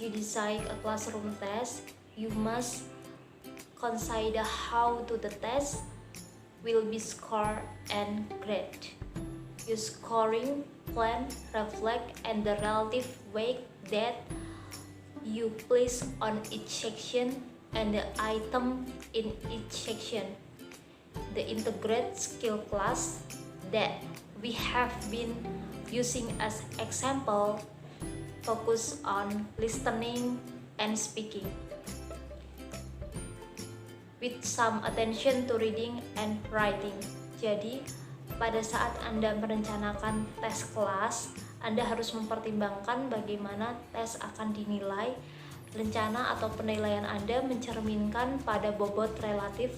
you decide a classroom test, you must consider how to the test will be scored and graded. Your scoring plan reflect and the relative weight that you place on each section and the item in each section. The integrated skill class that we have been using as example focus on listening and speaking with some attention to reading and writing. Jadi, pada saat Anda merencanakan tes kelas, Anda harus mempertimbangkan bagaimana tes akan dinilai. Rencana atau penilaian Anda mencerminkan pada bobot relatif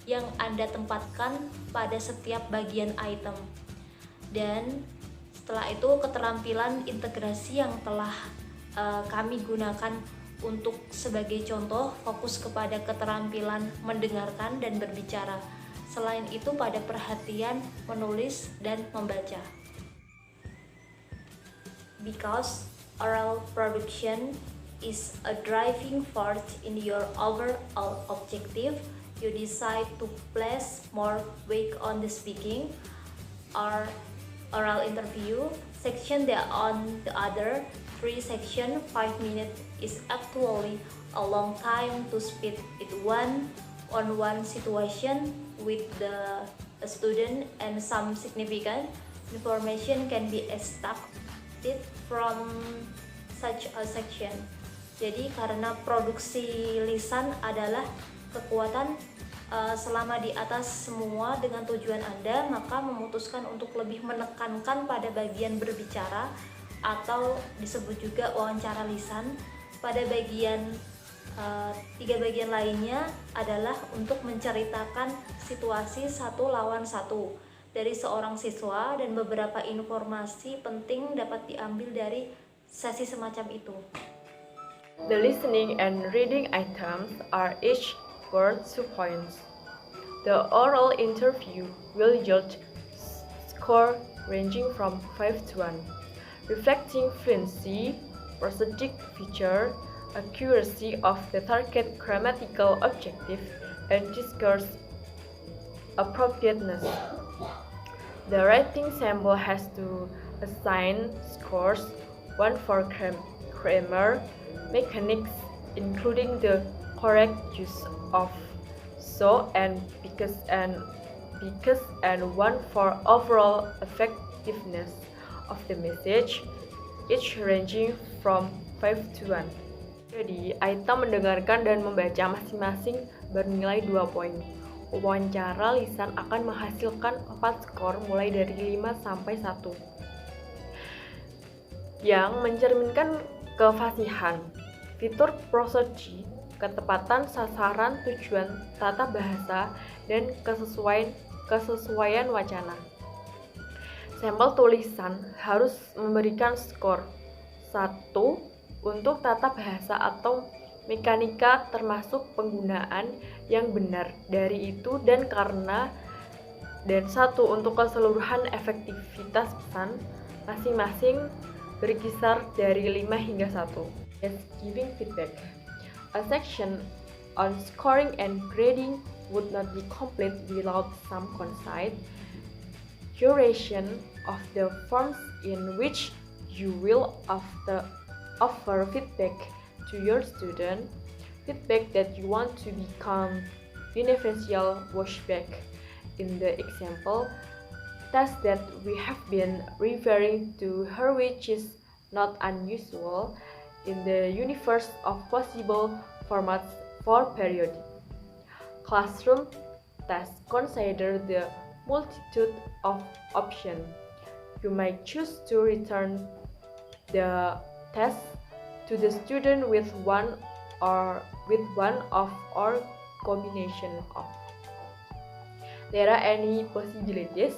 yang Anda tempatkan pada setiap bagian item. Dan setelah itu keterampilan integrasi yang telah kami gunakan untuk sebagai contoh fokus kepada keterampilan mendengarkan dan berbicara. Selain itu pada perhatian menulis dan membaca. Because oral production is a driving force in your overall objective, you decide to place more weight on the speaking or oral interview section than on the other three section. 5 minutes is actually a long time to speak it one-on-one situation with the student, and some significant information can be extracted from such a section. Jadi karena produksi lisan adalah kekuatan selama di atas semua dengan tujuan Anda, maka memutuskan untuk lebih menekankan pada bagian berbicara atau disebut juga wawancara lisan. Pada bagian tiga bagian lainnya adalah untuk menceritakan situasi satu lawan satu dari seorang siswa, dan beberapa informasi penting dapat diambil dari sesi semacam itu. The listening and reading items are each worth 2 points. The oral interview will yield score ranging from 5 to 1, reflecting fluency, prosodic feature, accuracy of the target grammatical objective, and discourse appropriateness. The writing sample has to assign scores: 1 for grammar, mechanics, including the correct use of so and because, and 1 for overall effectiveness of the message, each ranging from 5 to 1. Jadi, item mendengarkan dan membaca masing-masing bernilai 2 poin. Wawancara lisan akan menghasilkan 4 skor mulai dari 5 sampai 1, yang mencerminkan kefasihan, fitur prosodi, ketepatan sasaran, tujuan tata bahasa, dan kesesuaian wacana. Sampel tulisan harus memberikan skor 1 untuk tata bahasa atau mekanika termasuk penggunaan yang benar dari itu dan karena, dan 1 untuk keseluruhan efektivitas pesan, masing-masing berkisar dari 5 hingga 1. Yes, giving feedback. A section on scoring and grading would not be complete without some concise curation of the forms in which you will offer feedback to your student, feedback that you want to become beneficial washback. In the example test that we have been referring to her, which is not unusual in the universe of possible formats for periodic classroom tests, consider the multitude of options. You might choose to return the test to the student with one of or combination of. There are any possibilities.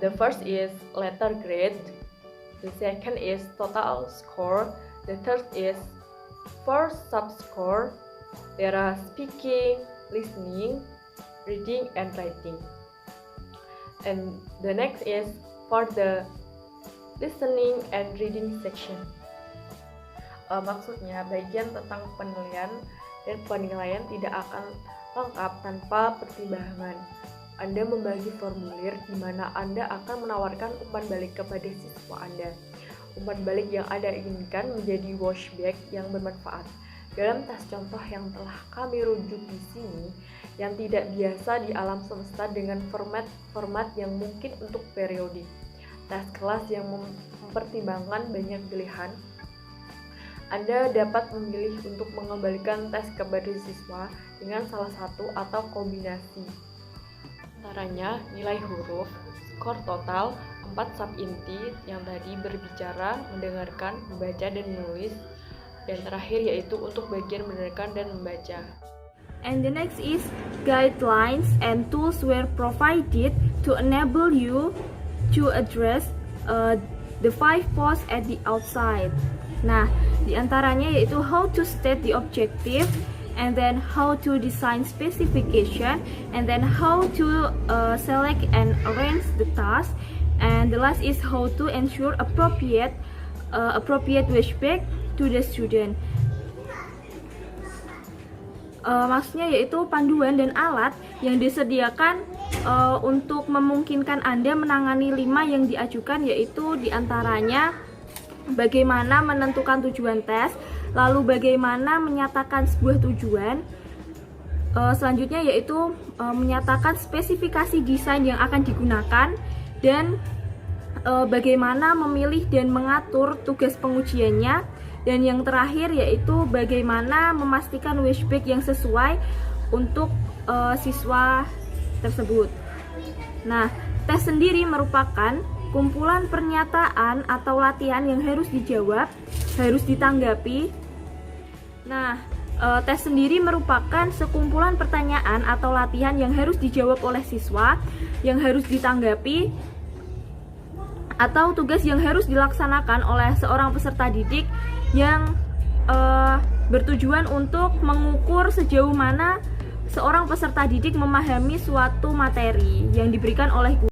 The first is letter grade, the second is total score, the third is for sub-score. There are speaking, listening, reading, and writing. And the next is for the listening and reading section. Maksudnya, bagian tentang penilaian dan penilaian tidak akan lengkap tanpa pertimbangan. Anda membagi formulir di mana Anda akan menawarkan umpan balik kepada siswa Anda. Umpan balik yang Anda inginkan menjadi washback yang bermanfaat. Dalam tes contoh yang telah kami rujuk di sini, yang tidak biasa di alam semesta dengan format yang mungkin untuk periodik. Tes kelas yang mempertimbangkan banyak pilihan, Anda dapat memilih untuk mengembalikan tes kepada siswa dengan salah satu atau kombinasi. Antaranya nilai huruf, skor total, 4 sub inti yang tadi berbicara, mendengarkan, membaca, dan menulis, dan terakhir yaitu untuk bagian mendengarkan dan membaca. And the next is guidelines and tools were provided to enable you to address the 5 posts at the outside. Nah, diantaranya yaitu how to state the objective, and then how to design specification, and then how to select and arrange the task, and the last is how to ensure appropriate washback to the student. Maksudnya yaitu panduan dan alat yang disediakan untuk memungkinkan Anda menangani 5 yang diajukan, yaitu diantaranya bagaimana menentukan tujuan tes, lalu bagaimana menyatakan sebuah tujuan, selanjutnya yaitu menyatakan spesifikasi desain yang akan digunakan, dan bagaimana memilih dan mengatur tugas pengujiannya, dan yang terakhir yaitu bagaimana memastikan washback yang sesuai untuk siswa tersebut. Nah, tes sendiri merupakan kumpulan pernyataan atau latihan yang harus dijawab, harus ditanggapi. Nah, tes sendiri merupakan sekumpulan pertanyaan atau latihan yang harus dijawab oleh siswa, yang harus ditanggapi, atau tugas yang harus dilaksanakan oleh seorang peserta didik yang bertujuan untuk mengukur sejauh mana seorang peserta didik memahami suatu materi yang diberikan oleh guru.